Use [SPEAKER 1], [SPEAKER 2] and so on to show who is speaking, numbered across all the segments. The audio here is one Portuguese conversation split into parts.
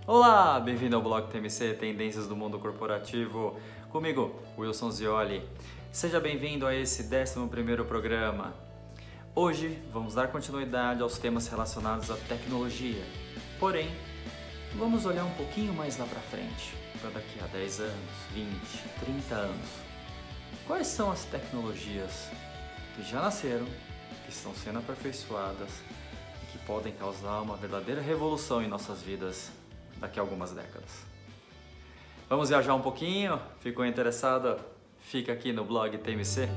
[SPEAKER 1] Olá, bem-vindo ao blog TMC, Tendências do Mundo Corporativo, comigo, Wilson Zioli. Seja bem-vindo a esse 11º programa. Hoje vamos dar continuidade aos temas relacionados à tecnologia, porém, vamos olhar um pouquinho mais lá para frente, para daqui a 10 anos, 20, 30 anos. Quais são as tecnologias que já nasceram, que estão sendo aperfeiçoadas e que podem causar uma verdadeira revolução em nossas vidas daqui a algumas décadas? Vamos viajar um pouquinho? Ficou interessado? Fica aqui no blog TMC.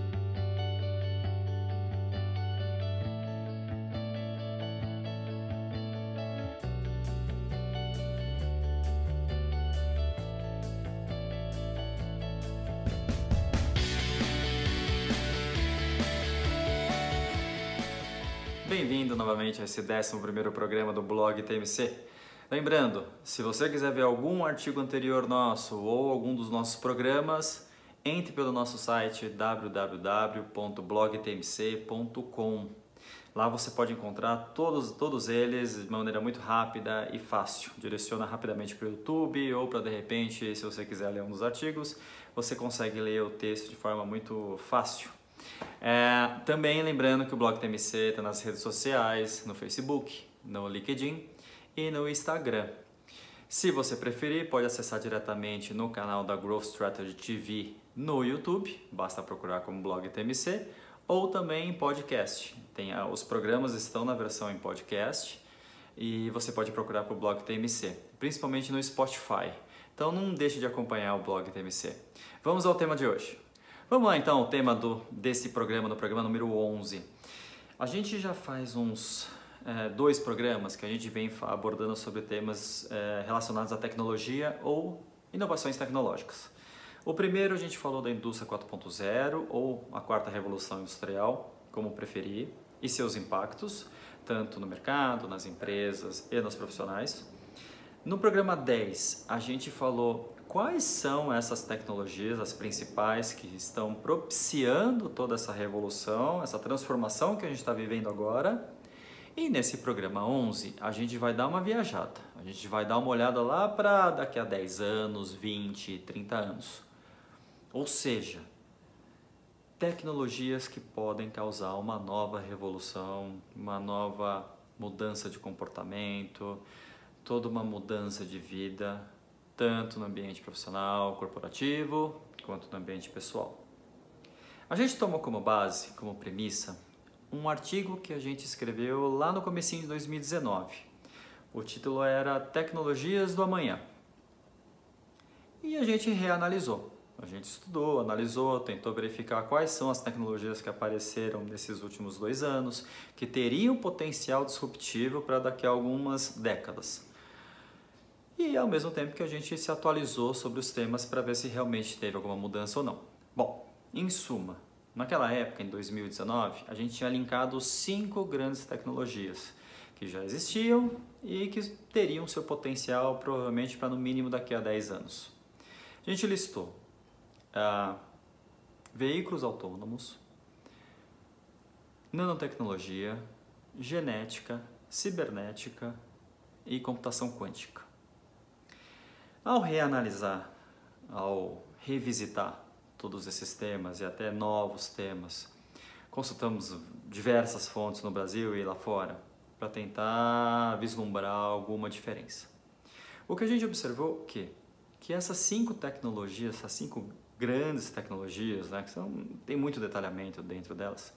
[SPEAKER 1] Bem-vindo novamente a esse 11º programa do blog TMC. Lembrando, se você quiser ver algum artigo anterior nosso ou algum dos nossos programas, entre pelo nosso site www.blogtmc.com. Lá você pode encontrar todos eles de maneira muito rápida e fácil. Direciona rapidamente para o YouTube ou para, de repente, se você quiser ler um dos artigos, você consegue ler o texto de forma muito fácil. Também lembrando que o blog TMC está nas redes sociais, no Facebook, no LinkedIn e no Instagram. Se você preferir, pode acessar diretamente no canal da Growth Strategy TV no YouTube, basta procurar como blog TMC, ou também em podcast. Os programas estão na versão em podcast e você pode procurar por blog TMC, principalmente no Spotify. Então não deixe de acompanhar o blog TMC. Vamos ao tema de hoje. Vamos lá então, o tema desse programa, no programa número 11. A gente já faz uns 2 programas que a gente vem abordando sobre temas relacionados à tecnologia ou inovações tecnológicas. O primeiro a gente falou da indústria 4.0 ou a quarta revolução industrial, como preferir, e seus impactos, tanto no mercado, nas empresas e nos profissionais. No programa 10 a gente falou quais são essas tecnologias, as principais que estão propiciando toda essa revolução, essa transformação que a gente está vivendo agora. E nesse programa 11, a gente vai dar uma viajada, a gente vai dar uma olhada lá para daqui a 10 anos, 20, 30 anos. Ou seja, tecnologias que podem causar uma nova revolução, uma nova mudança de comportamento, toda uma mudança de vida, tanto no ambiente profissional, corporativo, quanto no ambiente pessoal. A gente tomou como base, como premissa, um artigo que a gente escreveu lá no comecinho de 2019. O título era Tecnologias do Amanhã. E a gente reanalisou. A gente estudou, analisou, tentou verificar quais são as tecnologias que apareceram nesses últimos 2 anos, que teriam potencial disruptivo para daqui a algumas décadas. E ao mesmo tempo que a gente se atualizou sobre os temas para ver se realmente teve alguma mudança ou não. Bom, em suma, naquela época, em 2019, a gente tinha linkado 5 grandes tecnologias que já existiam e que teriam seu potencial provavelmente para no mínimo daqui a 10 anos. A gente listou veículos autônomos, nanotecnologia, genética, cibernética e computação quântica. Ao reanalisar, ao revisitar todos esses temas e até novos temas, consultamos diversas fontes no Brasil e lá fora para tentar vislumbrar alguma diferença. O que a gente observou que essas 5 tecnologias, essas 5 grandes tecnologias, né, que tem muito detalhamento dentro delas,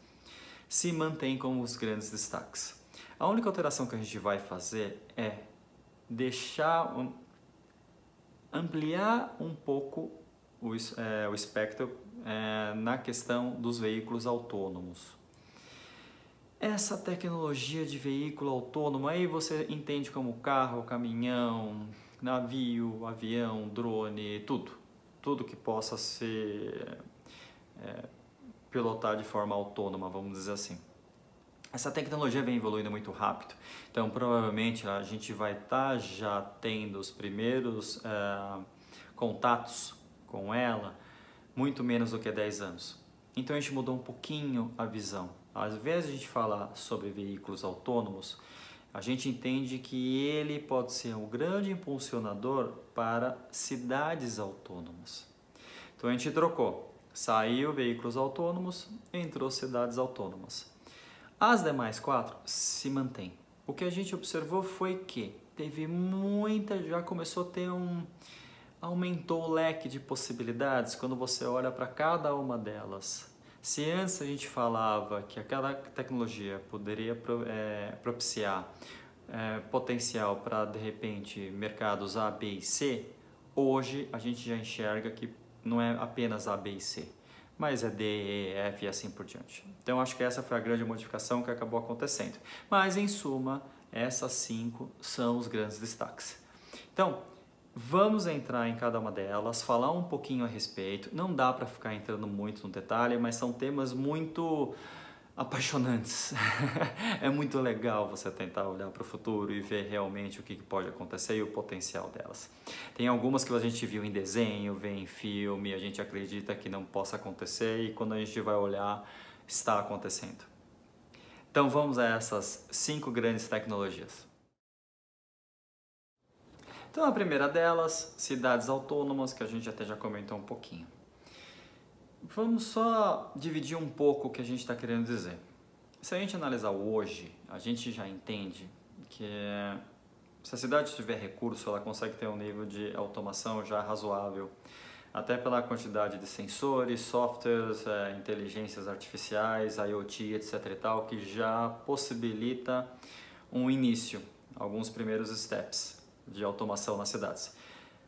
[SPEAKER 1] se mantêm como os grandes destaques. A única alteração que a gente vai fazer é ampliar um pouco o espectro na questão dos veículos autônomos. Essa tecnologia de veículo autônomo, aí você entende como carro, caminhão, navio, avião, drone, tudo que possa ser pilotar de forma autônoma, vamos dizer assim. Essa tecnologia vem evoluindo muito rápido, então provavelmente a gente vai estar já tendo os primeiros contatos com ela muito menos do que 10 anos. Então a gente mudou um pouquinho a visão. Ao invés de a gente falar sobre veículos autônomos, a gente entende que ele pode ser um grande impulsionador para cidades autônomas. Então a gente trocou, saiu veículos autônomos, entrou cidades autônomas. As demais 4 se mantêm. O que a gente observou foi que teve já começou a ter aumentou o leque de possibilidades quando você olha para cada uma delas. Se antes a gente falava que aquela tecnologia poderia propiciar potencial para, de repente, mercados A, B e C, hoje a gente já enxerga que não é apenas A, B e C, mas é D, E, F e assim por diante. Então acho que essa foi a grande modificação que acabou acontecendo. Mas em suma, essas 5 são os grandes destaques. Então, vamos entrar em cada uma delas, falar um pouquinho a respeito. Não dá para ficar entrando muito no detalhe, mas são temas muito apaixonantes. É muito legal você tentar olhar para o futuro e ver realmente o que pode acontecer e o potencial delas. Tem algumas que a gente viu em desenho, vê em filme, a gente acredita que não possa acontecer e quando a gente vai olhar, está acontecendo. Então vamos a essas 5 grandes tecnologias. Então a primeira delas, cidades autônomas, que a gente até já comentou um pouquinho. Vamos só dividir um pouco o que a gente está querendo dizer. Se a gente analisar hoje, a gente já entende que se a cidade tiver recurso, ela consegue ter um nível de automação já razoável, até pela quantidade de sensores, softwares, inteligências artificiais, IoT, etc. e tal, que já possibilita um início, alguns primeiros steps de automação nas cidades.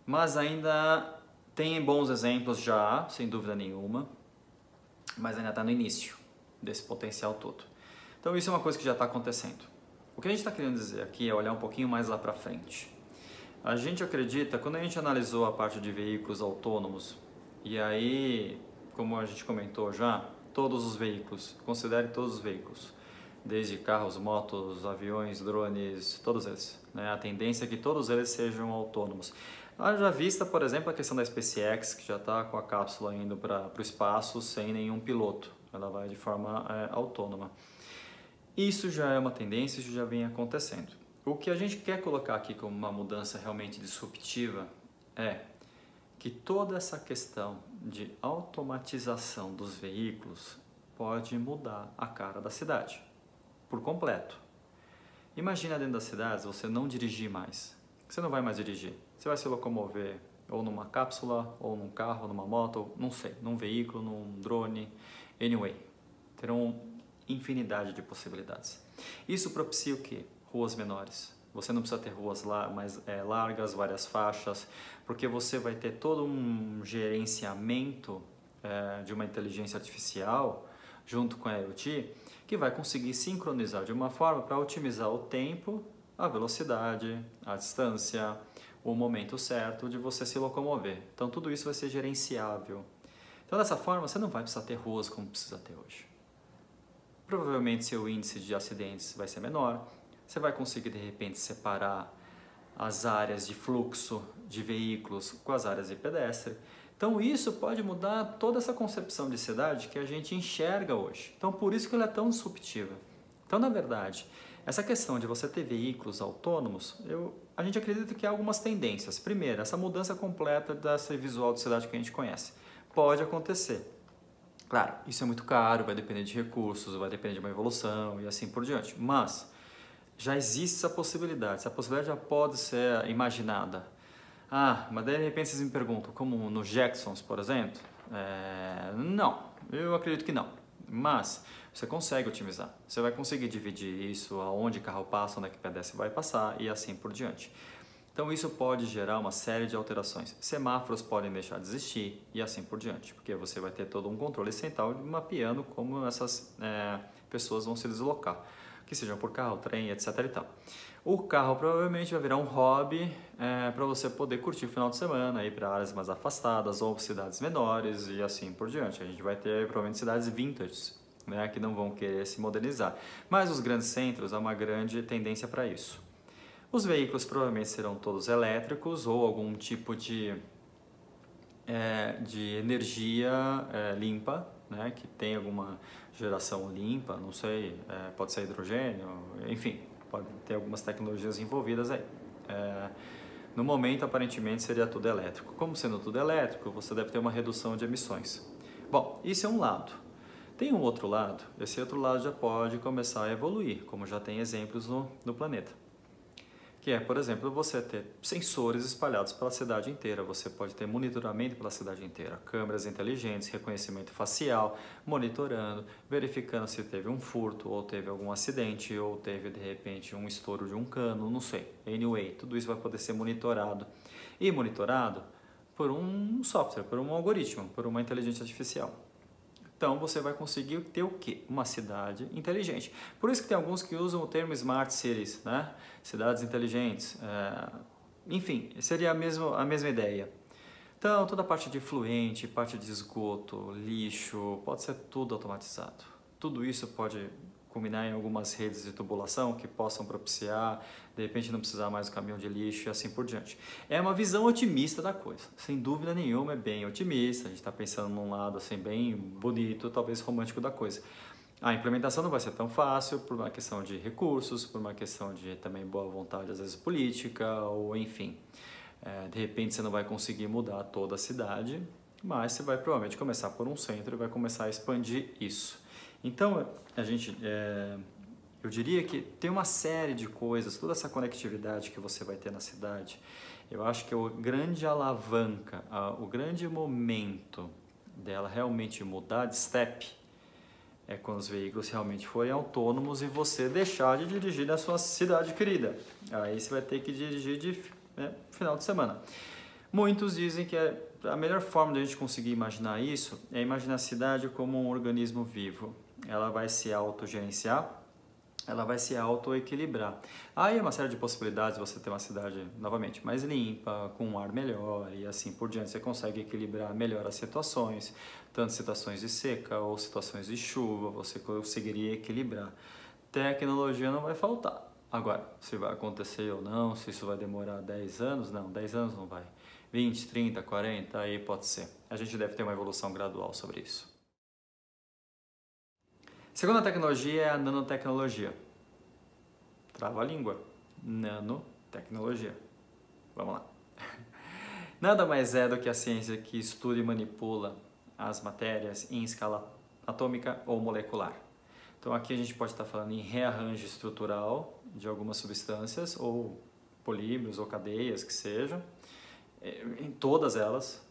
[SPEAKER 1] Mas ainda tem bons exemplos já, sem dúvida nenhuma, mas ainda está no início desse potencial todo. Então isso é uma coisa que já está acontecendo. O que a gente está querendo dizer aqui é olhar um pouquinho mais lá para frente. A gente acredita, quando a gente analisou a parte de veículos autônomos, e aí, como a gente comentou já, todos os veículos, considere todos os veículos, desde carros, motos, aviões, drones, todos eles. Né? A tendência é que todos eles sejam autônomos. Haja vista, por exemplo, a questão da SpaceX, que já está com a cápsula indo para o espaço sem nenhum piloto. Ela vai de forma autônoma. Isso já é uma tendência, isso já vem acontecendo. O que a gente quer colocar aqui como uma mudança realmente disruptiva é que toda essa questão de automatização dos veículos pode mudar a cara da cidade, por completo. Imagina dentro das cidades você não dirigir mais. Você não vai mais dirigir. Você vai se locomover ou numa cápsula, ou num carro, ou numa moto, não sei, num veículo, num drone, anyway. Terão infinidade de possibilidades. Isso propicia o quê? Ruas menores. Você não precisa ter ruas mais largas, várias faixas, porque você vai ter todo um gerenciamento de uma inteligência artificial junto com a IoT que vai conseguir sincronizar de uma forma para otimizar o tempo, a velocidade, a distância, o momento certo de você se locomover. Então tudo isso vai ser gerenciável. Então dessa forma você não vai precisar ter ruas como precisa ter hoje. Provavelmente seu índice de acidentes vai ser menor, você vai conseguir de repente separar as áreas de fluxo de veículos com as áreas de pedestre. Então isso pode mudar toda essa concepção de cidade que a gente enxerga hoje. Então por isso que ela é tão disruptiva. Então na verdade, essa questão de você ter veículos autônomos, a gente acredita que há algumas tendências. Primeiro, essa mudança completa dessa visual de cidade que a gente conhece. Pode acontecer. Claro, isso é muito caro, vai depender de recursos, vai depender de uma evolução e assim por diante. Mas já existe essa possibilidade já pode ser imaginada. Ah, mas daí de repente vocês me perguntam, como no Jetsons, por exemplo? Não, eu acredito que não. Mas você consegue otimizar. Você vai conseguir dividir isso, aonde carro passa, onde é que pedestre vai passar e assim por diante. Então isso pode gerar uma série de alterações. Semáforos podem deixar de existir e assim por diante, porque você vai ter todo um controle central mapeando como essas pessoas vão se deslocar, que sejam por carro, trem, etc. e tal. O carro provavelmente vai virar um hobby para você poder curtir o final de semana, ir para áreas mais afastadas ou cidades menores e assim por diante. A gente vai ter provavelmente cidades vintage, né, que não vão querer se modernizar. Mas os grandes centros há uma grande tendência para isso. Os veículos provavelmente serão todos elétricos ou algum tipo de energia limpa, né, que tem alguma geração limpa, não sei, pode ser hidrogênio, enfim, pode ter algumas tecnologias envolvidas aí. No momento, aparentemente, seria tudo elétrico. Como sendo tudo elétrico, você deve ter uma redução de emissões. Bom, isso é um lado. Tem um outro lado, esse outro lado já pode começar a evoluir, como já tem exemplos no planeta. Que é, por exemplo, você ter sensores espalhados pela cidade inteira, você pode ter monitoramento pela cidade inteira, câmeras inteligentes, reconhecimento facial, monitorando, verificando se teve um furto, ou teve algum acidente, ou teve, de repente, um estouro de um cano, não sei. Anyway, tudo isso vai poder ser monitorado. E monitorado por um software, por um algoritmo, por uma inteligência artificial. Então você vai conseguir ter o quê? Uma cidade inteligente. Por isso que tem alguns que usam o termo Smart Cities, né? Cidades inteligentes. Enfim, seria a mesma ideia. Então toda a parte de efluente, parte de esgoto, lixo, pode ser tudo automatizado. Tudo isso pode culminar em algumas redes de tubulação que possam propiciar, de repente não precisar mais do caminhão de lixo e assim por diante. É uma visão otimista da coisa, sem dúvida nenhuma é bem otimista, a gente está pensando num lado assim bem bonito, talvez romântico da coisa. A implementação não vai ser tão fácil por uma questão de recursos, por uma questão de também boa vontade, às vezes política, ou enfim. De repente você não vai conseguir mudar toda a cidade, mas você vai provavelmente começar por um centro e vai começar a expandir isso. Então, eu diria que tem uma série de coisas, toda essa conectividade que você vai ter na cidade, eu acho que a grande alavanca, o grande momento dela realmente mudar de step é quando os veículos realmente forem autônomos e você deixar de dirigir na sua cidade querida. Aí você vai ter que dirigir de final de semana. Muitos dizem que a melhor forma de a gente conseguir imaginar isso é imaginar a cidade como um organismo vivo. Ela vai se autogerenciar, ela vai se autoequilibrar. Aí é uma série de possibilidades, você ter uma cidade, novamente, mais limpa, com um ar melhor e assim por diante. Você consegue equilibrar melhor as situações, tanto situações de seca ou situações de chuva, você conseguiria equilibrar. Tecnologia não vai faltar. Agora, se vai acontecer ou não, se isso vai demorar 10 anos, não, 10 anos não vai. 20, 30, 40, aí pode ser. A gente deve ter uma evolução gradual sobre isso. Segunda tecnologia é a nanotecnologia. Trava a língua. Nanotecnologia. Vamos lá. Nada mais é do que a ciência que estuda e manipula as matérias em escala atômica ou molecular. Então aqui a gente pode estar falando em rearranjo estrutural de algumas substâncias, ou polímeros, ou cadeias, que sejam, em todas elas,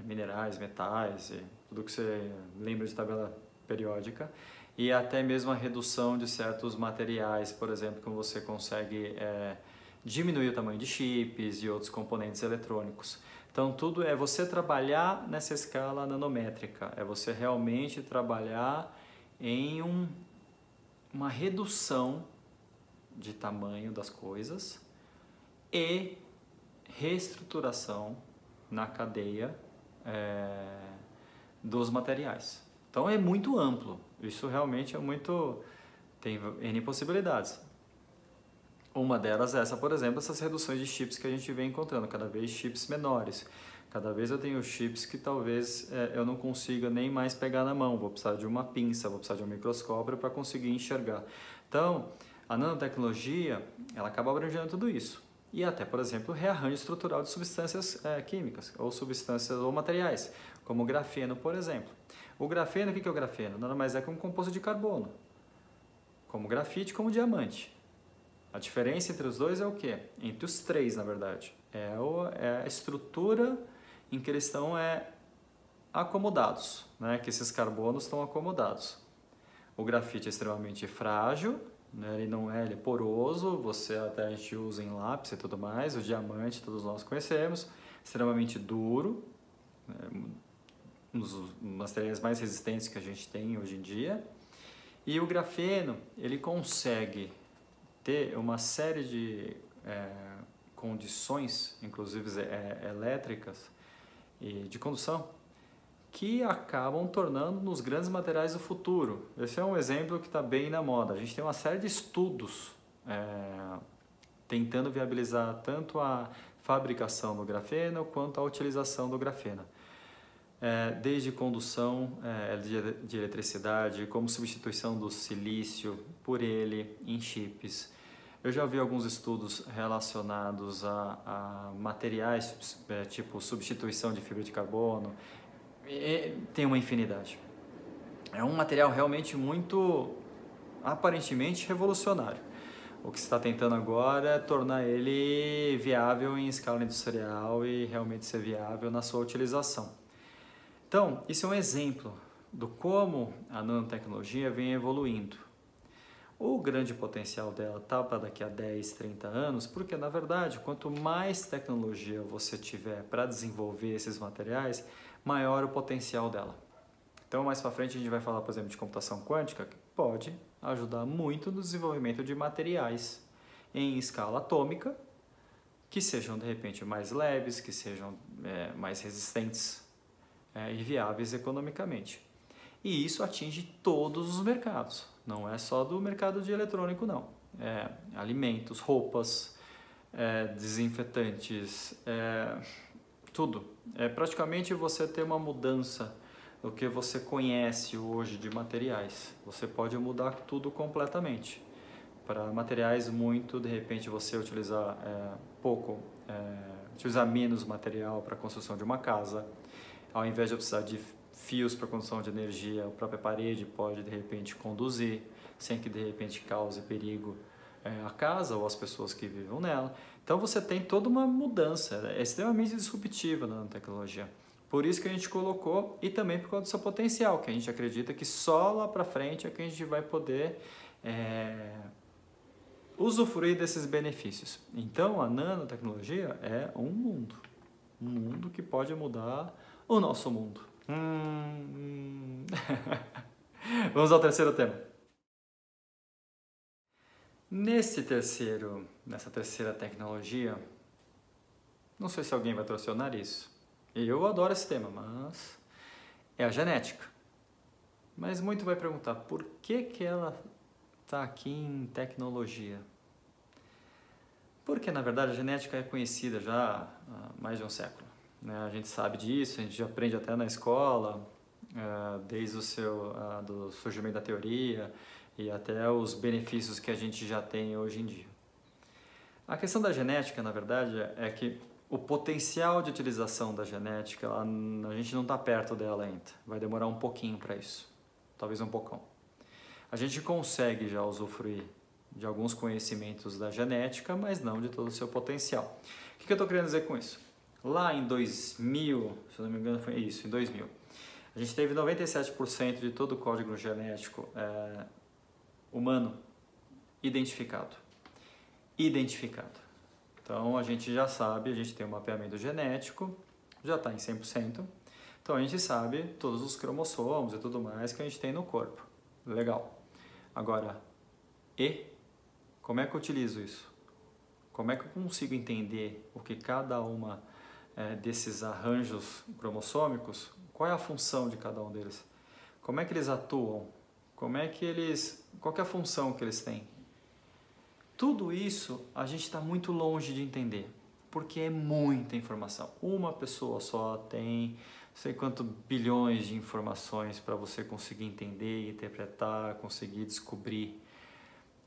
[SPEAKER 1] minerais, metais, tudo que você lembra de tabela periódica, e até mesmo a redução de certos materiais, por exemplo, que você consegue diminuir o tamanho de chips e outros componentes eletrônicos. Então tudo é você trabalhar nessa escala nanométrica, é você realmente trabalhar em uma redução de tamanho das coisas e reestruturação na cadeia dos materiais. Então é muito amplo, isso realmente tem N possibilidades. Uma delas é essa, por exemplo, essas reduções de chips que a gente vem encontrando, cada vez chips menores. Cada vez eu tenho chips que talvez eu não consiga nem mais pegar na mão, vou precisar de uma pinça, vou precisar de um microscópio para conseguir enxergar. Então, a nanotecnologia, ela acaba abrangendo tudo isso. E até, por exemplo, rearranjo estrutural de substâncias químicas, ou substâncias ou materiais, como o grafeno, por exemplo. O grafeno, o que é o grafeno? Nada mais é que um composto de carbono, como grafite, como diamante. A diferença entre os dois é o quê? Entre os três, na verdade. É a estrutura em que eles estão acomodados, né? Que esses carbonos estão acomodados. O grafite é extremamente frágil, né? Ele é poroso, a gente usa em lápis e tudo mais. O diamante, todos nós conhecemos, extremamente duro, né? Um dos materiais mais resistentes que a gente tem hoje em dia. E o grafeno, ele consegue ter uma série de condições, inclusive elétricas e de condução, que acabam tornando nos grandes materiais do futuro. Esse é um exemplo que está bem na moda. A gente tem uma série de estudos tentando viabilizar tanto a fabricação do grafeno quanto a utilização do grafeno. Desde condução de eletricidade, como substituição do silício por ele em chips, Eu já vi alguns estudos relacionados a materiais, tipo substituição de fibra de carbono, e tem uma infinidade. É um material realmente muito, aparentemente, revolucionário. O que se está tentando agora é tornar ele viável em escala industrial e realmente ser viável na sua utilização. Então, isso é um exemplo do como a nanotecnologia vem evoluindo. O grande potencial dela está para daqui a 10, 30 anos, porque na verdade, quanto mais tecnologia você tiver para desenvolver esses materiais, maior o potencial dela. Então, mais para frente a gente vai falar, por exemplo, de computação quântica, que pode ajudar muito no desenvolvimento de materiais em escala atômica, que sejam de repente mais leves, que sejam mais resistentes e viáveis economicamente. E isso atinge todos os mercados, não é só do mercado de eletrônico não. Alimentos, roupas, desinfetantes, tudo. Praticamente você ter uma mudança do que você conhece hoje de materiais. Você pode mudar tudo completamente. Para materiais muito, de repente você utilizar utilizar menos material para a construção de uma casa, ao invés de precisar de fios para construção de energia, a própria parede pode de repente conduzir, sem que de repente cause perigo à casa ou às pessoas que vivem nela. Então você tem toda uma mudança, é extremamente disruptiva na nanotecnologia. Por isso que a gente colocou, e também por causa do seu potencial, que a gente acredita que só lá para frente é que a gente vai poder usufruir desses benefícios. Então a nanotecnologia é um mundo que pode mudar o nosso mundo. Vamos ao terceiro tema. Nessa terceira tecnologia, não sei se alguém vai torcer o nariz. Eu adoro esse tema, mas é a genética. Mas muito vai perguntar, por que ela está aqui em tecnologia? Porque, na verdade, a genética é conhecida já há mais de um século. A gente sabe disso, a gente já aprende até na escola, desde do surgimento da teoria e até os benefícios que a gente já tem hoje em dia. A questão da genética, na verdade, é que o potencial de utilização da genética, a gente não está perto dela ainda. Vai demorar um pouquinho para isso, talvez um poucão. A gente consegue já usufruir de alguns conhecimentos da genética, mas não de todo o seu potencial. O que eu estou querendo dizer com isso? Lá em 2000, se eu não me engano foi isso, em 2000, a gente teve 97% de todo o código genético humano identificado. Então a gente já sabe, a gente tem um mapeamento genético, já está em 100%, então a gente sabe todos os cromossomos e tudo mais que a gente tem no corpo. Legal. Agora, como é que eu utilizo isso? Como é que eu consigo entender o que cada uma desses arranjos cromossômicos, qual é a função de cada um deles? Como é que eles atuam? Qual é a função que eles têm? Tudo isso a gente está muito longe de entender, porque é muita informação. Uma pessoa só tem não sei quantos bilhões de informações para você conseguir entender, interpretar, conseguir descobrir.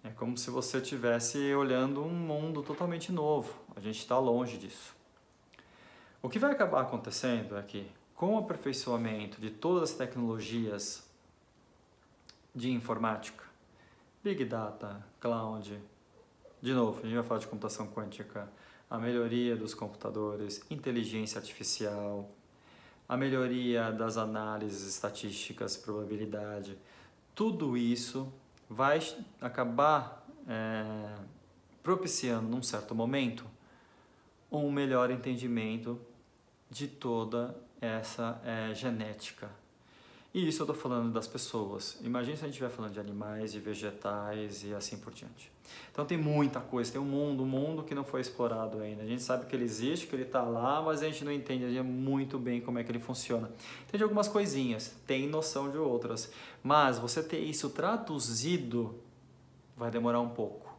[SPEAKER 1] É como se você estivesse olhando um mundo totalmente novo. A gente está longe disso. O que vai acabar acontecendo é que, com o aperfeiçoamento de todas as tecnologias de informática, Big Data, Cloud, de novo, a gente vai falar de computação quântica, a melhoria dos computadores, inteligência artificial, a melhoria das análises estatísticas, probabilidade, tudo isso vai acabar propiciando, num certo momento, um melhor entendimento de toda essa genética. E isso eu estou falando das pessoas. Imagina se a gente estiver falando de animais, de vegetais e assim por diante. Então tem muita coisa, tem um mundo que não foi explorado ainda. A gente sabe que ele existe, que ele está lá, mas a gente não entende muito bem como é que ele funciona. Entende algumas coisinhas, tem noção de outras, mas você ter isso traduzido vai demorar um pouco.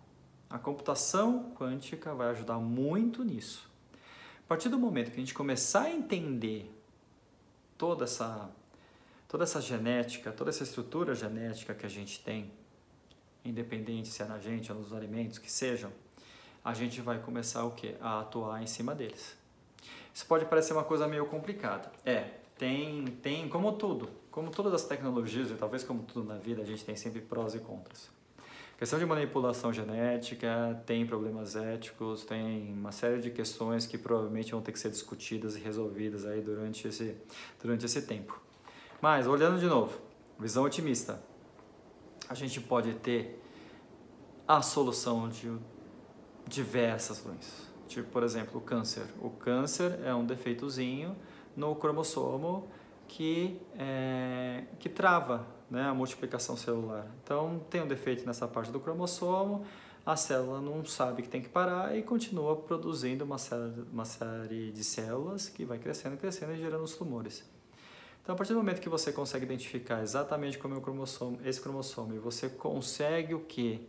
[SPEAKER 1] A computação quântica vai ajudar muito nisso. A partir do momento que a gente começar a entender toda essa genética, toda essa estrutura genética que a gente tem independente se é na gente ou nos alimentos, que sejam, a gente vai começar o quê? A atuar em cima deles. Isso pode parecer uma coisa meio complicada. Tem como tudo, como todas as tecnologias, e talvez como tudo na vida, a gente tem sempre prós e contras. A questão de manipulação genética tem problemas éticos, tem uma série de questões que provavelmente vão ter que ser discutidas e resolvidas aí durante esse tempo. Mas, olhando de novo, visão otimista, a gente pode ter a solução de diversas doenças. Tipo, por exemplo, o câncer. O câncer é um defeitozinho no cromossomo que trava, né, a multiplicação celular. Então, tem um defeito nessa parte do cromossomo, a célula não sabe que tem que parar e continua produzindo uma série de células que vai crescendo, crescendo e gerando os tumores. Então, a partir do momento que você consegue identificar exatamente como é esse cromossomo e você consegue o quê?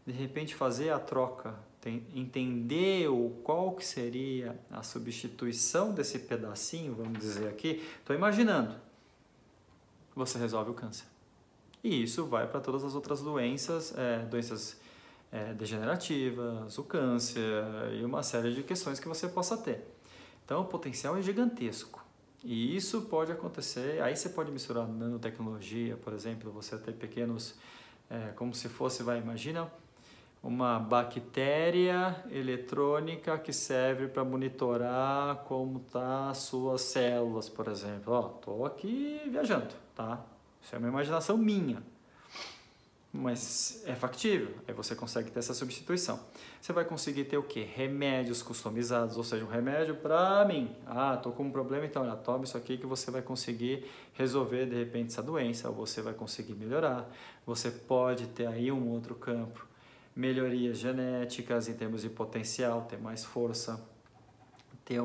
[SPEAKER 1] De repente fazer a troca, entender qual que seria a substituição desse pedacinho, vamos dizer aqui, estou imaginando, você resolve o câncer. E isso vai para todas as outras doenças degenerativas, o câncer e uma série de questões que você possa ter. Então o potencial é gigantesco. E isso pode acontecer, aí você pode misturar nanotecnologia, por exemplo, você ter pequenos, como se fosse, imagina, uma bactéria eletrônica que serve para monitorar como tá as suas células, por exemplo. Tô aqui viajando, tá? Isso é uma imaginação minha, mas é factível. Aí você consegue ter essa substituição. Você vai conseguir ter o quê? Remédios customizados, ou seja, um remédio para mim. Tô com um problema, então olha, toma isso aqui que você vai conseguir resolver de repente essa doença, ou você vai conseguir melhorar. Você pode ter aí um outro campo. Melhorias genéticas em termos de potencial, ter mais força, ter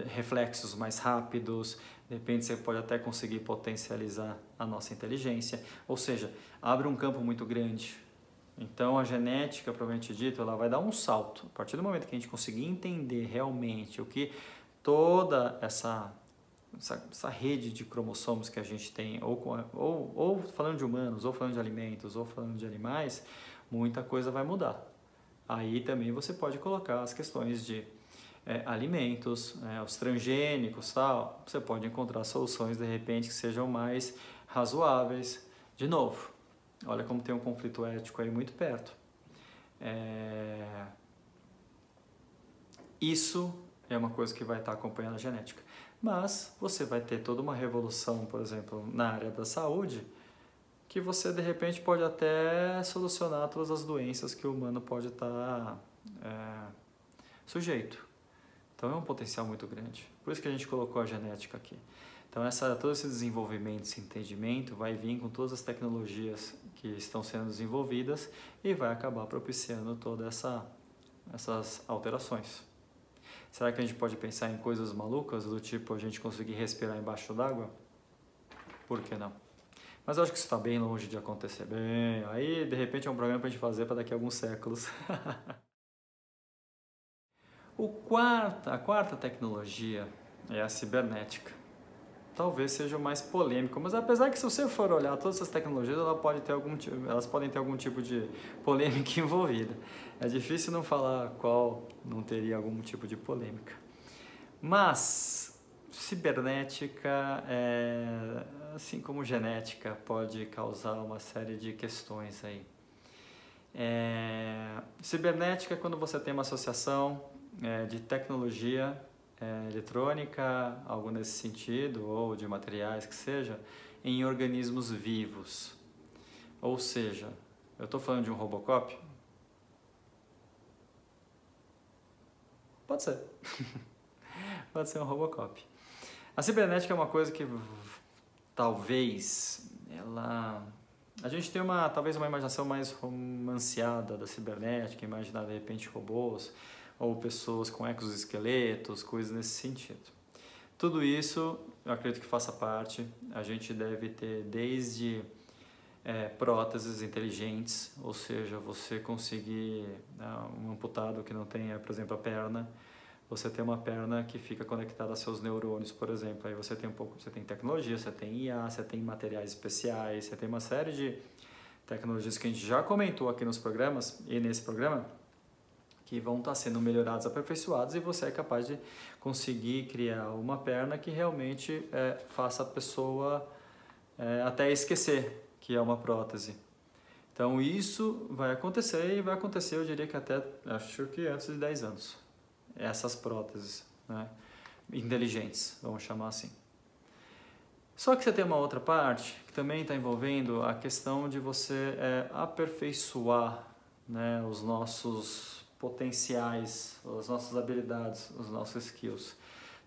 [SPEAKER 1] reflexos mais rápidos, de repente você pode até conseguir potencializar a nossa inteligência, ou seja, abre um campo muito grande. Então a genética, propriamente dito, ela vai dar um salto. A partir do momento que a gente conseguir entender realmente o que toda essa rede de cromossomos que a gente tem, ou falando de humanos, ou falando de alimentos, ou falando de animais, muita coisa vai mudar. Aí também você pode colocar as questões de alimentos, os transgênicos, tal. Você pode encontrar soluções de repente que sejam mais razoáveis. De novo, olha como tem um conflito ético aí muito perto. Isso é uma coisa que vai estar acompanhando a genética. Mas você vai ter toda uma revolução, por exemplo, na área da saúde, que você de repente pode até solucionar todas as doenças que o humano pode estar sujeito. Então é um potencial muito grande. Por isso que a gente colocou a genética aqui. Então todo esse desenvolvimento, esse entendimento vai vir com todas as tecnologias que estão sendo desenvolvidas e vai acabar propiciando todas essas alterações. Será que a gente pode pensar em coisas malucas, do tipo a gente conseguir respirar embaixo d'água? Por que não? Mas eu acho que isso está bem longe de acontecer. Aí de repente é um programa para a gente fazer para daqui a alguns séculos. A quarta tecnologia é a cibernética. Talvez seja o mais polêmico, mas apesar que se você for olhar todas essas tecnologias, elas podem ter algum tipo de polêmica envolvida. É difícil não falar qual não teria algum tipo de polêmica. Mas cibernética, assim como genética, pode causar uma série de questões aí. Cibernética é quando você tem uma associação de tecnologia eletrônica, algo nesse sentido, ou de materiais que seja, em organismos vivos. Ou seja, eu estou falando de um Robocop? Pode ser. Pode ser um Robocop. A cibernética é uma coisa que talvez a gente tem talvez uma imaginação mais romanceada da cibernética, imaginar de repente robôs ou pessoas com exoesqueletos, coisas nesse sentido. Tudo isso eu acredito que faça parte. A gente deve ter desde próteses inteligentes, ou seja, você conseguir, um amputado que não tenha, por exemplo, a perna, você tem uma perna que fica conectada a seus neurônios, por exemplo. Aí você tem tecnologia, você tem IA, você tem materiais especiais, você tem uma série tecnologias que a gente já comentou aqui nos programas e nesse programa, que vão estar sendo melhoradas, aperfeiçoadas, e você é capaz de conseguir criar uma perna que realmente faça a pessoa até esquecer que é uma prótese. Então isso vai acontecer, e vai acontecer, eu diria que até, acho que antes de 10 anos, essas próteses, né, inteligentes, vamos chamar assim. Só que você tem uma outra parte que também está envolvendo a questão de você aperfeiçoar, né, os nossos potenciais, as nossas habilidades, os nossos skills.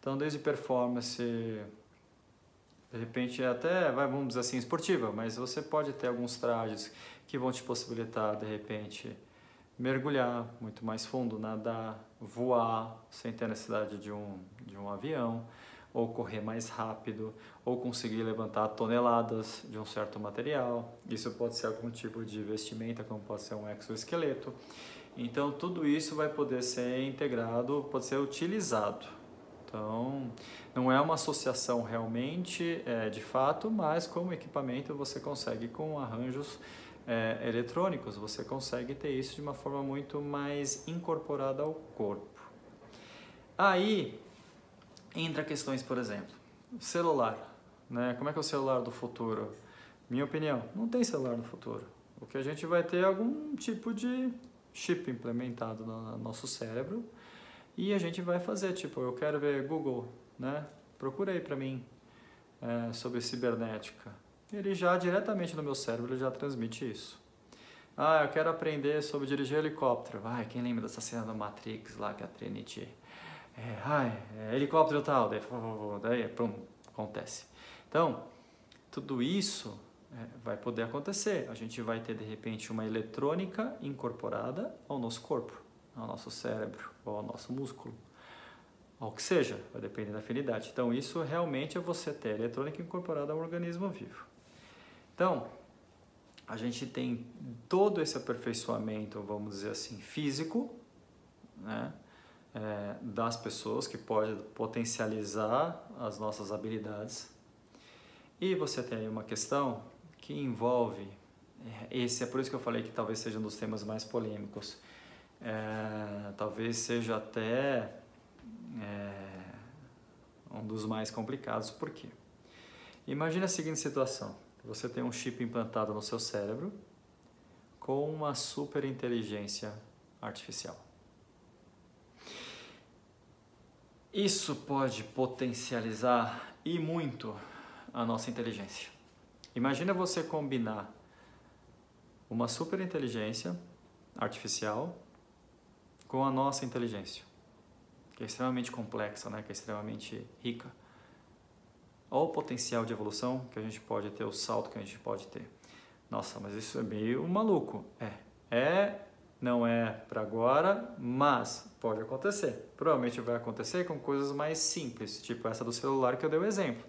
[SPEAKER 1] Então, desde performance, de repente até, vamos dizer assim, esportiva, mas você pode ter alguns trajes que vão te possibilitar, de repente, mergulhar muito mais fundo, nadar, voar sem ter necessidade de um avião, ou correr mais rápido, ou conseguir levantar toneladas de um certo material. Isso pode ser algum tipo de vestimenta, como pode ser um exoesqueleto. Então, tudo isso vai poder ser integrado, pode ser utilizado. Então, não é uma associação realmente, de fato, mas como equipamento você consegue, com arranjos eletrônicos, você consegue ter isso de uma forma muito mais incorporada ao corpo. Aí, entra questões, por exemplo, celular, né? Como é que é o celular do futuro? Minha opinião, não tem celular no futuro. O que a gente vai ter é algum tipo de chip implementado no nosso cérebro, e a gente vai fazer, tipo, eu quero ver Google, né? Procura aí para mim sobre cibernética. Ele já, diretamente no meu cérebro, ele já transmite isso. Ah, eu quero aprender sobre dirigir helicóptero. Ai, quem lembra dessa cena do Matrix lá, que a Trinity... helicóptero tal, daí pum, acontece. Então, tudo isso vai poder acontecer. A gente vai ter, de repente, uma eletrônica incorporada ao nosso corpo, ao nosso cérebro, ou ao nosso músculo, ao que seja, vai depender da afinidade. Então, isso realmente é você ter eletrônica incorporada ao organismo vivo. Então, a gente tem todo esse aperfeiçoamento, vamos dizer assim, físico, né? Das pessoas, que pode potencializar as nossas habilidades. E você tem uma questão que envolve, esse é por isso que eu falei que talvez seja um dos temas mais polêmicos, talvez seja até um dos mais complicados. Por quê? Imagina a seguinte situação: você tem um chip implantado no seu cérebro com uma super inteligência artificial. Isso pode potencializar e muito a nossa inteligência. Imagina você combinar uma super inteligência artificial com a nossa inteligência, que é extremamente complexa, né? Que é extremamente rica. Olha o potencial de evolução que a gente pode ter, o salto que a gente pode ter. Nossa, mas isso é meio maluco. Não é para agora, mas pode acontecer. Provavelmente vai acontecer com coisas mais simples, tipo essa do celular que eu dei o exemplo.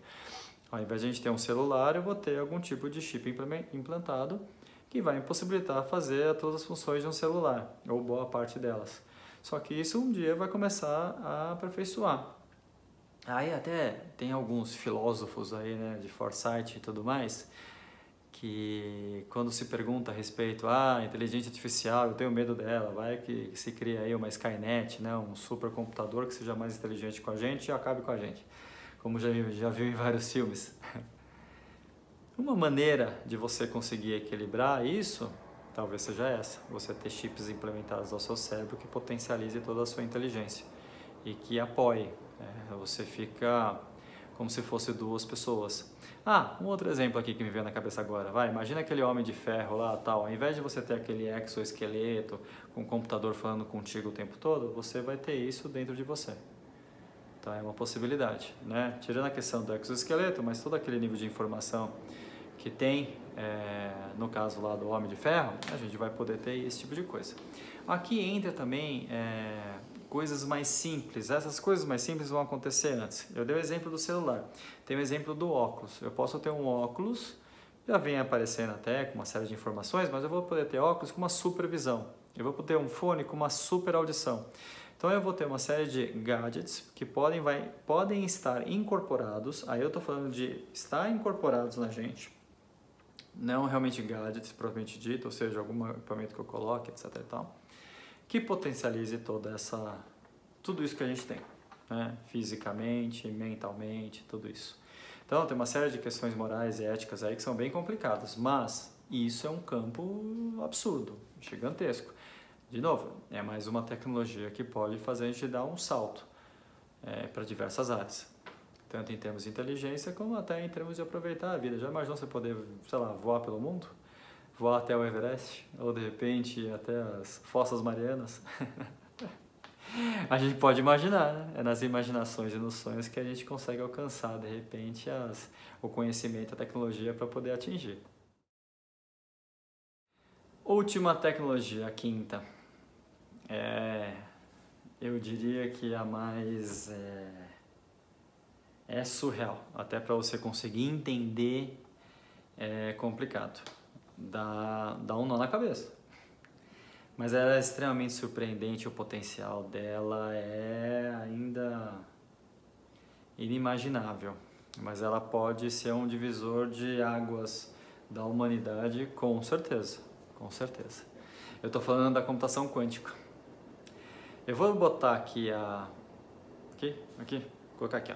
[SPEAKER 1] Ao invés de a gente ter um celular, eu vou ter algum tipo de chip implantado que vai me possibilitar fazer todas as funções de um celular, ou boa parte delas. Só que isso um dia vai começar a aperfeiçoar. Aí até tem alguns filósofos aí, né, de foresight e tudo mais, que quando se pergunta a respeito, inteligência artificial, eu tenho medo dela, vai que se cria aí uma Skynet, né, um supercomputador que seja mais inteligente com a gente e acabe com a gente, como já viu em vários filmes. Uma maneira de você conseguir equilibrar isso, talvez seja essa, você ter chips implementados ao seu cérebro que potencialize toda a sua inteligência e que apoie, você fica como se fosse duas pessoas. Um outro exemplo aqui que me veio na cabeça agora, imagina aquele homem de ferro lá, tal, ao invés de você ter aquele exoesqueleto com o computador falando contigo o tempo todo, você vai ter isso dentro de você. Então é uma possibilidade, né? Tirando a questão do exoesqueleto, mas todo aquele nível de informação que tem, no caso lá do homem de ferro, a gente vai poder ter esse tipo de coisa. Aqui entra também coisas mais simples. Essas coisas mais simples vão acontecer antes. Eu dei o exemplo do celular. Tem o exemplo do óculos. Eu posso ter um óculos, já vem aparecendo até com uma série de informações, mas eu vou poder ter óculos com uma supervisão. Eu vou poder ter um fone com uma super audição. Então eu vou ter uma série de gadgets que podem estar incorporados. Aí eu estou falando de estar incorporados na gente, não realmente gadgets propriamente dito, ou seja, algum equipamento que eu coloque, etc e tal, que potencialize tudo isso que a gente tem, né? Fisicamente, mentalmente, tudo isso. Então, tem uma série de questões morais e éticas aí que são bem complicadas, mas isso é um campo absurdo, gigantesco. De novo, é mais uma tecnologia que pode fazer a gente dar um salto para diversas áreas, tanto em termos de inteligência como até em termos de aproveitar a vida. Já imaginou você poder, sei lá, voar pelo mundo? Voar até o Everest? Ou de repente até as Fossas Marianas? A gente pode imaginar, né? É nas imaginações e nos sonhos que a gente consegue alcançar, de repente, o conhecimento, a tecnologia para poder atingir. Última tecnologia, a quinta. Eu diria que a mais é surreal. Até para você conseguir entender é complicado. Dá um nó na cabeça. Mas ela é extremamente surpreendente, o potencial dela é ainda inimaginável. Mas ela pode ser um divisor de águas da humanidade, com certeza, com certeza. Eu estou falando da computação quântica. Eu vou botar aqui vou colocar aqui, ó,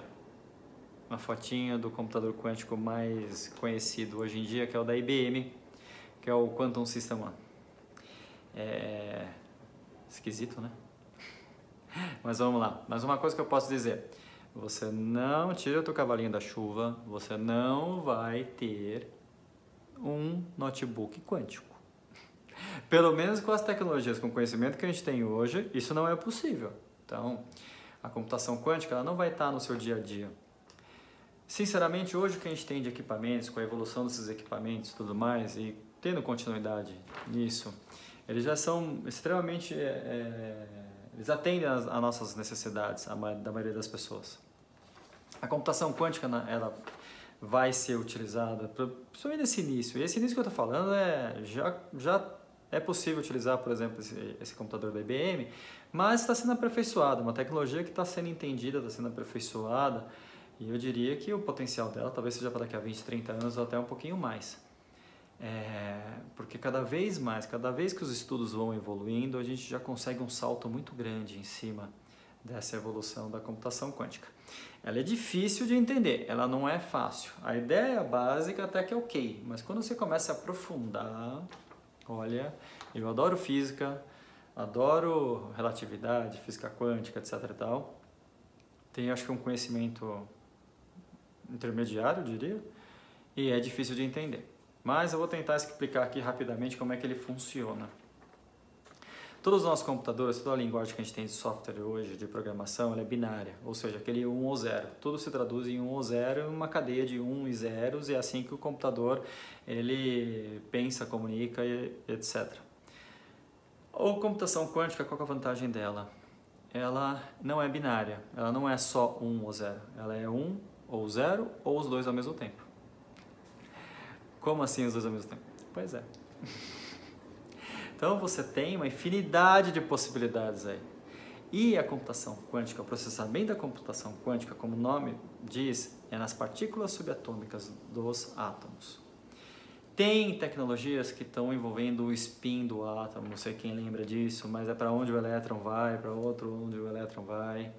[SPEAKER 1] uma fotinha do computador quântico mais conhecido hoje em dia, que é o da IBM, que é o Quantum System One. É esquisito, né? Mas vamos lá. Mas uma coisa que eu posso dizer, você não tira o teu cavalinho da chuva, você não vai ter um notebook quântico. Pelo menos com as tecnologias, com o conhecimento que a gente tem hoje, isso não é possível. Então, a computação quântica ela não vai estar no seu dia a dia. Sinceramente, hoje o que a gente tem de equipamentos, com a evolução desses equipamentos e tudo mais, e tendo continuidade nisso, eles já são extremamente... eles atendem às nossas necessidades, da maioria das pessoas. A computação quântica, ela vai ser utilizada, principalmente nesse início. E esse início que eu estou falando já é possível utilizar, por exemplo, esse computador da IBM, mas está sendo aperfeiçoada, uma tecnologia que está sendo entendida, está sendo aperfeiçoada, e eu diria que o potencial dela talvez seja para daqui a 20, 30 anos ou até um pouquinho mais. Porque cada vez mais, cada vez que os estudos vão evoluindo, a gente já consegue um salto muito grande em cima dessa evolução da computação quântica. Ela é difícil de entender, ela não é fácil. A ideia básica até que é ok, mas quando você começa a aprofundar, olha, eu adoro física, adoro relatividade, física quântica, etc e tal. Tenho, acho que um conhecimento intermediário, eu diria, e é difícil de entender. Mas eu vou tentar explicar aqui rapidamente como é que ele funciona. Todos os nossos computadores, toda a linguagem que a gente tem de software hoje, de programação, ela é binária, ou seja, aquele 1 ou 0. Tudo se traduz em 1 ou 0, uma cadeia de 1 e 0, e é assim que o computador ele pensa, comunica, etc. A computação quântica, qual é a vantagem dela? Ela não é binária, ela não é só 1 ou 0, ela é 1 ou 0 ou os dois ao mesmo tempo. Como assim os dois ao mesmo tempo? Pois é. Então você tem uma infinidade de possibilidades aí. E a computação quântica, o processamento da computação quântica, como o nome diz, é nas partículas subatômicas dos átomos. Tem tecnologias que estão envolvendo o spin do átomo, não sei quem lembra disso, mas é para onde o elétron vai, para outro onde o elétron vai.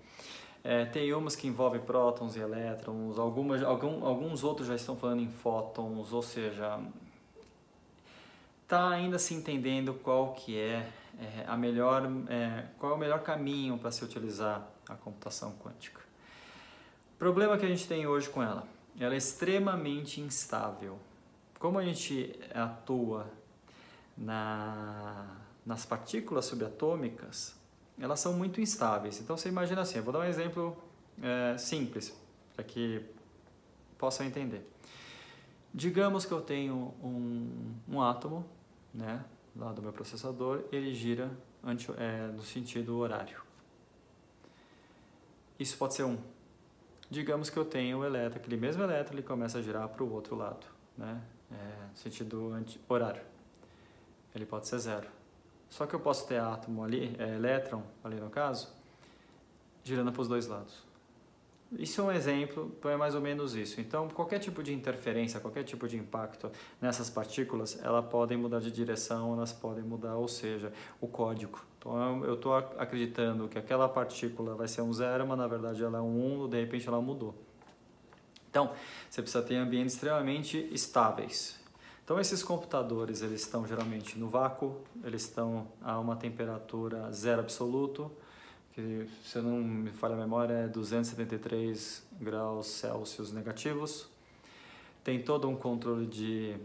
[SPEAKER 1] Tem umas que envolvem prótons e elétrons, alguns outros já estão falando em fótons, ou seja, está ainda se entendendo qual é o melhor caminho para se utilizar a computação quântica. O problema que a gente tem hoje com ela é extremamente instável. Como a gente atua nas partículas subatômicas, elas são muito instáveis. Então você imagina assim, eu vou dar um exemplo simples para que possam entender. Digamos que eu tenho um átomo, né, lá do meu processador, ele gira no sentido horário. Isso pode ser 1. Digamos que eu tenho o elétron, aquele mesmo elétron, ele começa a girar para o outro lado, né, no sentido horário. Ele pode ser 0. Só que eu posso ter átomo ali, elétron ali no caso, girando para os dois lados. Isso é um exemplo, é mais ou menos isso. Então, qualquer tipo de interferência, qualquer tipo de impacto nessas partículas, elas podem mudar de direção, elas podem mudar, ou seja, o código. Então, eu estou acreditando que aquela partícula vai ser um 0, mas na verdade ela é um 1, de repente ela mudou. Então, você precisa ter ambientes extremamente estáveis. Então, esses computadores, eles estão geralmente no vácuo, eles estão a uma temperatura zero absoluto, que, se eu não me falha a memória, é 273 graus Celsius negativos. Tem todo um controle de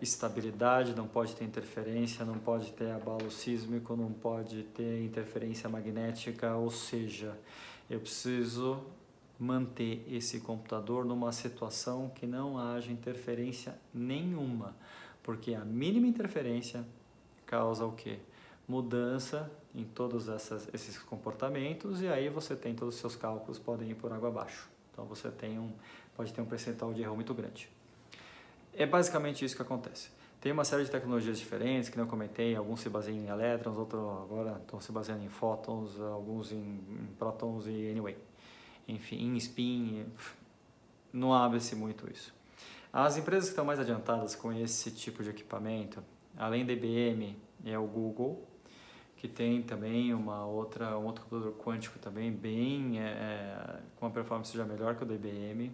[SPEAKER 1] estabilidade, não pode ter interferência, não pode ter abalo sísmico, não pode ter interferência magnética, ou seja, eu preciso manter esse computador numa situação que não haja interferência nenhuma, porque a mínima interferência causa o quê? Mudança em todos esses comportamentos, e aí você tem todos os seus cálculos podem ir por água abaixo. Então você pode ter um percentual de erro muito grande. É basicamente isso que acontece. Tem uma série de tecnologias diferentes, que eu comentei, alguns se baseiam em elétrons, outros agora estão se baseando em fótons, alguns em prótons e anyway. Enfim, em spin, não abre-se muito isso. As empresas que estão mais adiantadas com esse tipo de equipamento, além da IBM, é o Google, que tem também um outro computador quântico também, com uma performance já melhor que o da IBM.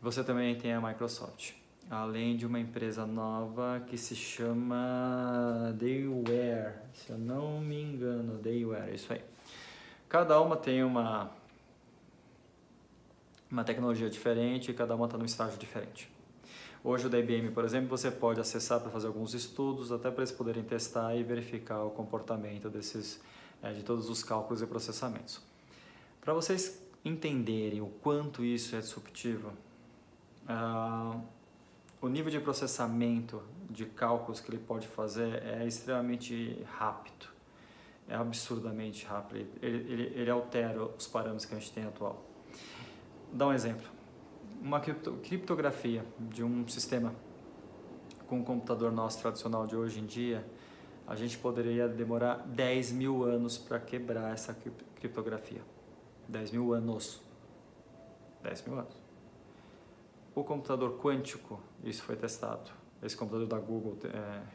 [SPEAKER 1] Você também tem a Microsoft, além de uma empresa nova que se chama Dayaware, se eu não me engano, Dayaware, isso aí. Cada uma tem uma tecnologia diferente e cada uma está num estágio diferente. Hoje o da IBM, por exemplo, você pode acessar para fazer alguns estudos, até para eles poderem testar e verificar o comportamento de todos os cálculos e processamentos. Para vocês entenderem o quanto isso é disruptivo, o nível de processamento de cálculos que ele pode fazer é extremamente rápido, é absurdamente rápido, ele altera os parâmetros que a gente tem atual. Dá um exemplo, uma criptografia de um sistema com o computador nosso tradicional de hoje em dia, a gente poderia demorar 10 mil anos para quebrar essa criptografia. 10 mil anos. 10 mil anos. O computador quântico, isso foi testado. Esse computador da Google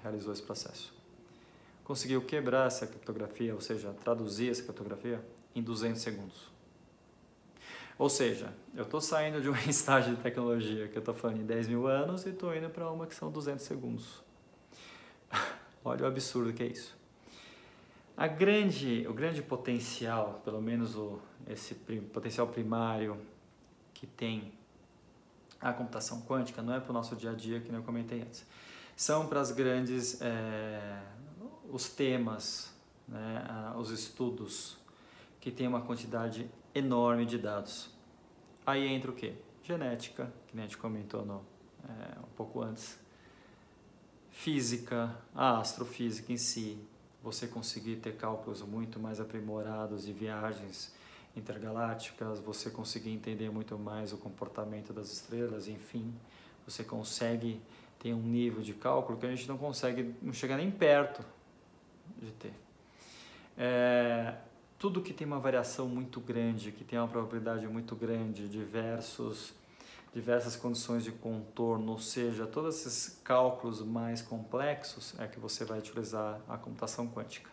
[SPEAKER 1] realizou esse processo. Conseguiu quebrar essa criptografia, ou seja, traduzir essa criptografia em 200 segundos. Ou seja, eu estou saindo de um estágio de tecnologia que eu estou falando em 10 mil anos e estou indo para uma que são 200 segundos. Olha o absurdo que é isso. O grande potencial, pelo menos esse potencial primário que tem a computação quântica, não é para o nosso dia a dia, que nem eu comentei antes. São para as grandes, os temas, né, os estudos que tem uma quantidade enorme de dados. Aí entra o quê? Genética, que a gente comentou um pouco antes. Física, a astrofísica em si. Você conseguir ter cálculos muito mais aprimorados de viagens intergalácticas, você conseguir entender muito mais o comportamento das estrelas, enfim. Você consegue ter um nível de cálculo que a gente não chega nem perto de ter. Tudo que tem uma variação muito grande, que tem uma probabilidade muito grande, diversas condições de contorno, ou seja, todos esses cálculos mais complexos é que você vai utilizar a computação quântica.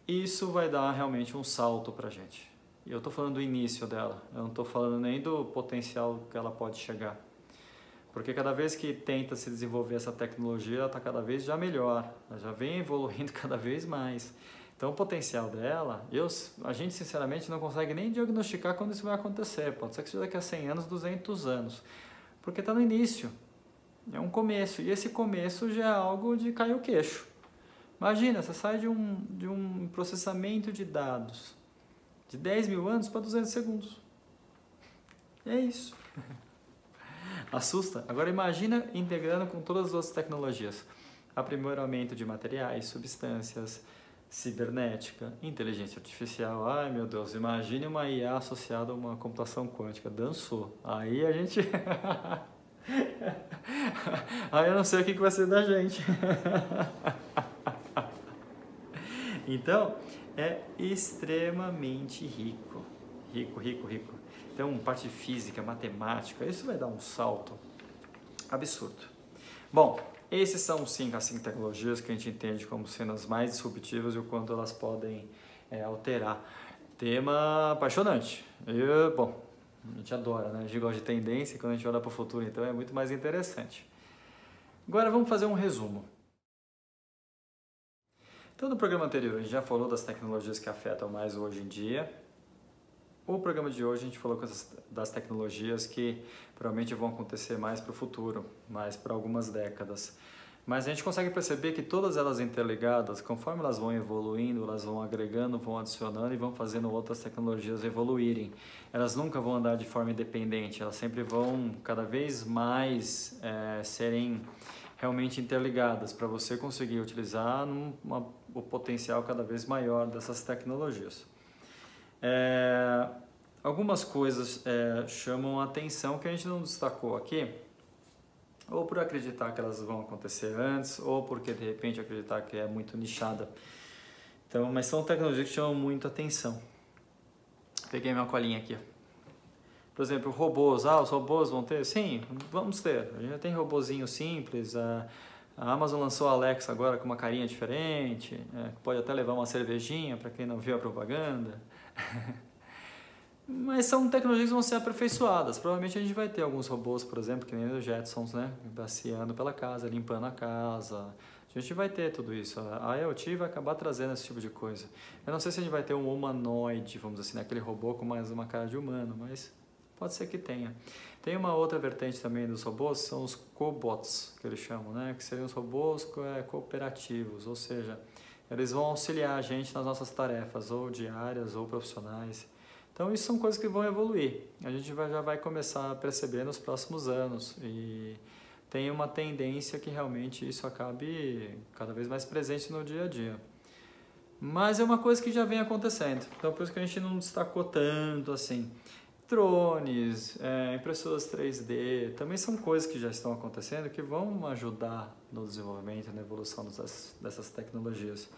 [SPEAKER 1] Isso vai dar realmente um salto para a gente. E eu estou falando do início dela, eu não estou falando nem do potencial que ela pode chegar. Porque cada vez que tenta se desenvolver essa tecnologia, ela está cada vez já melhor, ela já vem evoluindo cada vez mais. Então, o potencial dela, a gente sinceramente não consegue nem diagnosticar quando isso vai acontecer. Pode ser que seja daqui a 100 anos, 200 anos. Porque está no início. É um começo. E esse começo já é algo de cair o queixo. Imagina, você sai de um processamento de dados de 10 mil anos para 200 segundos. É isso. Assusta. Agora imagina integrando com todas as outras tecnologias. Aprimoramento de materiais, substâncias, cibernética, inteligência artificial. Ai meu Deus, imagine uma IA associada a uma computação quântica. Dançou. Aí a gente... Aí eu não sei o que vai ser da gente. Então, é extremamente rico. Rico. Então, parte de física, matemática, isso vai dar um salto absurdo. Bom, esses são sim as 5 tecnologias que a gente entende como sendo as mais disruptivas e o quanto elas podem alterar. Tema apaixonante. Bom, a gente adora, né? A gente gosta de tendência e quando a gente olha para o futuro, então é muito mais interessante. Agora vamos fazer um resumo. Então, no programa anterior, a gente já falou das tecnologias que afetam mais hoje em dia. O programa de hoje a gente falou das tecnologias que provavelmente vão acontecer mais para o futuro, mais para algumas décadas. Mas a gente consegue perceber que todas elas interligadas, conforme elas vão evoluindo, elas vão agregando, vão adicionando e vão fazendo outras tecnologias evoluírem. Elas nunca vão andar de forma independente, elas sempre vão cada vez mais serem realmente interligadas para você conseguir utilizar o potencial cada vez maior dessas tecnologias. Algumas coisas chamam a atenção que a gente não destacou aqui, ou por acreditar que elas vão acontecer antes, ou porque de repente acreditar que é muito nichada. Então, mas são tecnologias que chamam muito atenção. Peguei minha colinha aqui. Por exemplo, robôs. Os robôs vão ter? Sim, vamos ter. A gente já tem robozinho simples. A Amazon lançou a Alexa agora com uma carinha diferente. Pode até levar uma cervejinha para quem não viu a propaganda. Mas são tecnologias que vão ser aperfeiçoadas. Provavelmente a gente vai ter alguns robôs, por exemplo, que nem os Jetsons, né? Passeando pela casa, limpando a casa. A gente vai ter tudo isso. A IoT vai acabar trazendo esse tipo de coisa. Eu não sei se a gente vai ter um humanoide, vamos dizer assim, aquele robô com mais uma cara de humano, mas pode ser que tenha. Tem uma outra vertente também dos robôs, são os cobots, que eles chamam, né? Que seriam os robôs cooperativos, ou seja, eles vão auxiliar a gente nas nossas tarefas, ou diárias, ou profissionais. Então, isso são coisas que vão evoluir. A gente já vai começar a perceber nos próximos anos e tem uma tendência que realmente isso acabe cada vez mais presente no dia a dia. Mas é uma coisa que já vem acontecendo, então por isso que a gente não destacou tanto assim. Drones, impressoras 3D, também são coisas que já estão acontecendo que vão ajudar no desenvolvimento, na evolução dessas tecnologias.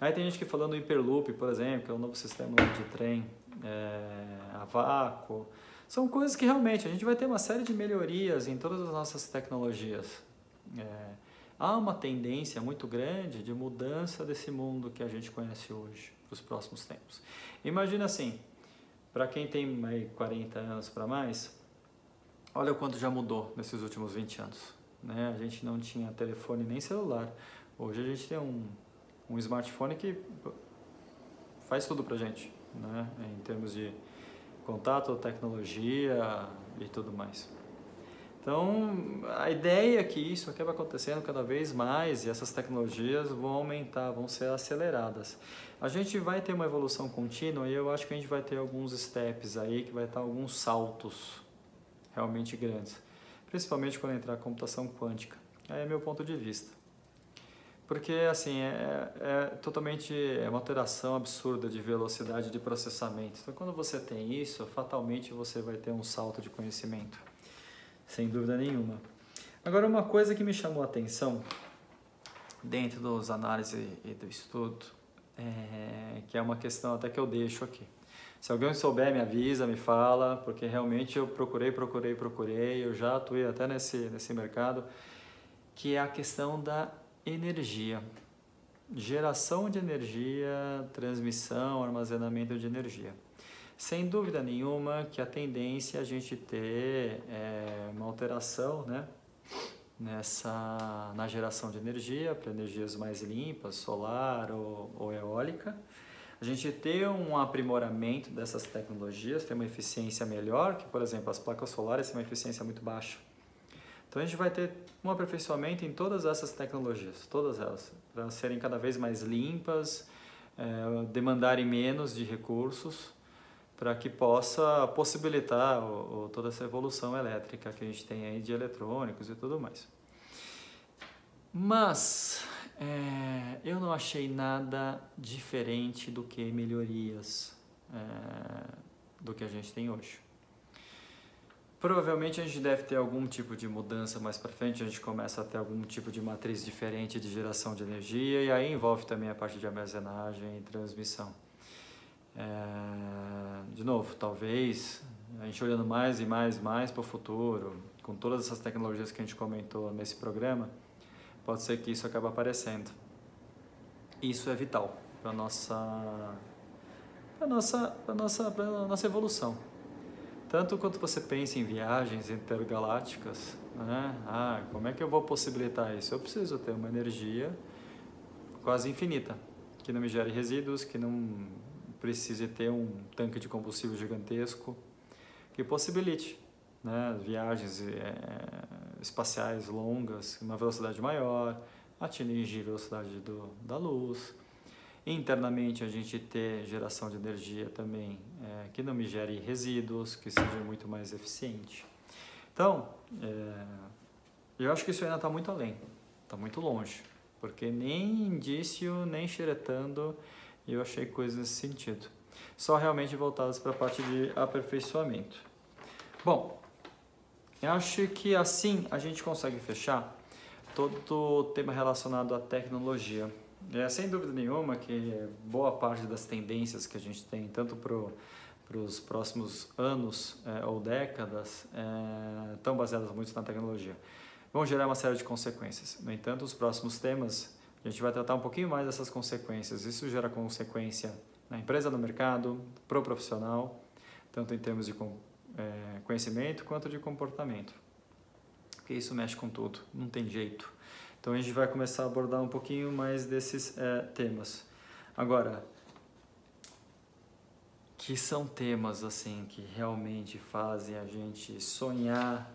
[SPEAKER 1] Aí tem gente que falando do Hyperloop, por exemplo, que é um novo sistema de trem a vácuo. São coisas que realmente a gente vai ter uma série de melhorias em todas as nossas tecnologias. Há uma tendência muito grande de mudança desse mundo que a gente conhece hoje para os próximos tempos. Imagina assim, para quem tem aí 40 anos para mais, olha o quanto já mudou nesses últimos 20 anos. Né? A gente não tinha telefone nem celular. Hoje a gente tem um smartphone que faz tudo pra gente, né? Em termos de contato, tecnologia e tudo mais. Então, a ideia é que isso acaba acontecendo cada vez mais e essas tecnologias vão aumentar, vão ser aceleradas. A gente vai ter uma evolução contínua e eu acho que a gente vai ter alguns steps aí, que vai estar alguns saltos realmente grandes, principalmente quando entrar a computação quântica. Aí é meu ponto de vista. Porque, assim, totalmente uma alteração absurda de velocidade de processamento. Então, quando você tem isso, fatalmente você vai ter um salto de conhecimento, sem dúvida nenhuma. Agora, uma coisa que me chamou a atenção, dentro dos análises e do estudo, que é uma questão até que eu deixo aqui. Se alguém souber, me avisa, me fala, porque realmente eu procurei, eu já atuei até nesse mercado, que é a questão da energia, geração de energia, transmissão, armazenamento de energia. Sem dúvida nenhuma que a tendência é a gente ter uma alteração, né, na geração de energia, para energias mais limpas, solar ou eólica. A gente ter um aprimoramento dessas tecnologias, ter uma eficiência melhor, que por exemplo as placas solares têm uma eficiência muito baixa. Então a gente vai ter um aperfeiçoamento em todas essas tecnologias, todas elas, para serem cada vez mais limpas, demandarem menos de recursos, para que possa possibilitar toda essa evolução elétrica que a gente tem aí de eletrônicos e tudo mais. Mas eu não achei nada diferente do que melhorias do que a gente tem hoje. Provavelmente a gente deve ter algum tipo de mudança mais para frente, a gente começa a ter algum tipo de matriz diferente de geração de energia e aí envolve também a parte de armazenagem e transmissão. De novo, talvez a gente olhando mais e mais para o futuro, com todas essas tecnologias que a gente comentou nesse programa, pode ser que isso acabe aparecendo. Isso é vital para a nossa evolução. Tanto quanto você pensa em viagens intergalácticas, né? Como é que eu vou possibilitar isso? Eu preciso ter uma energia quase infinita, que não me gere resíduos, que não precise ter um tanque de combustível gigantesco, que possibilite, né, viagens espaciais longas, uma velocidade maior, atingir a velocidade da luz. Internamente a gente ter geração de energia também que não me gere resíduos, que seja muito mais eficiente. Então, eu acho que isso ainda está muito além, está muito longe, porque nem indício, nem xeretando eu achei coisas nesse sentido. Só realmente voltadas para a parte de aperfeiçoamento. Bom, eu acho que assim a gente consegue fechar todo o tema relacionado à tecnologia. Sem dúvida nenhuma que boa parte das tendências que a gente tem, tanto para os próximos anos ou décadas, estão baseadas muito na tecnologia. Vão gerar uma série de consequências. No entanto, os próximos temas, a gente vai tratar um pouquinho mais dessas consequências. Isso gera consequência na empresa, no mercado, para o profissional, tanto em termos de conhecimento quanto de comportamento. Porque isso mexe com tudo, não tem jeito. Então a gente vai começar a abordar um pouquinho mais desses temas. Agora, que são temas assim que realmente fazem a gente sonhar,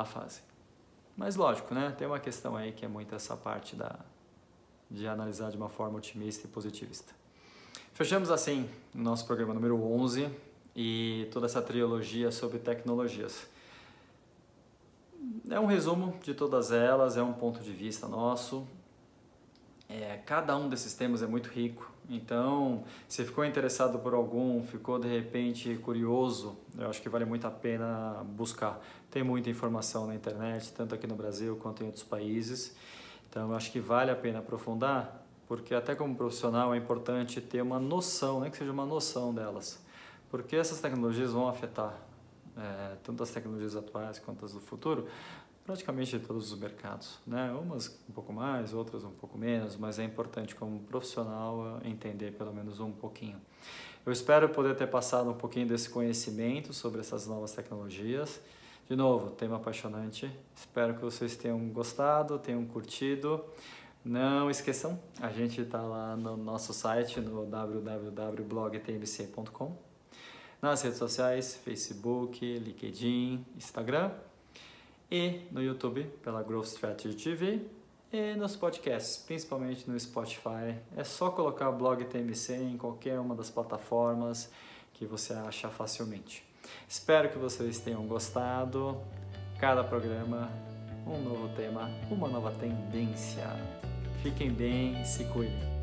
[SPEAKER 1] fazem. Mas lógico, né? Tem uma questão aí que é muito essa parte de analisar de uma forma otimista e positivista. Fechamos assim o nosso programa número 11 e toda essa trilogia sobre tecnologias. É um resumo de todas elas, é um ponto de vista nosso. Cada um desses temas é muito rico, então se ficou interessado por algum, ficou de repente curioso, eu acho que vale muito a pena buscar. Tem muita informação na internet, tanto aqui no Brasil quanto em outros países, então eu acho que vale a pena aprofundar, porque até como profissional é importante ter uma noção, nem que seja uma noção delas, porque essas tecnologias vão afetar tanto as tecnologias atuais quanto as do futuro, praticamente todos os mercados, né? Umas um pouco mais, outras um pouco menos, mas é importante como profissional entender pelo menos um pouquinho. Eu espero poder ter passado um pouquinho desse conhecimento sobre essas novas tecnologias. De novo, tema apaixonante. Espero que vocês tenham gostado, tenham curtido. Não esqueçam, a gente está lá no nosso site, no www.blogtmc.com. Nas redes sociais, Facebook, LinkedIn, Instagram. E no YouTube, pela Growth Strategy TV. E nos podcasts, principalmente no Spotify. É só colocar o Blog TMC em qualquer uma das plataformas que você acha facilmente. Espero que vocês tenham gostado. Cada programa, um novo tema, uma nova tendência. Fiquem bem, se cuidem.